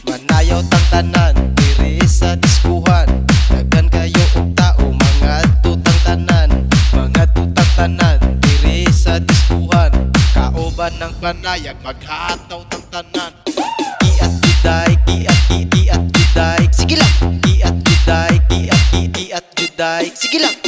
Manayaw tang tanan diri sa diskuhan. Daghan kayo og tao mga tutang tanan. Mga tutang tanan diri sa diskuhan. Kauban ng panayag maghataw tang tanan. Iat juday, iat juday. Sige lang. Iat juday, iat juday. Sige lang.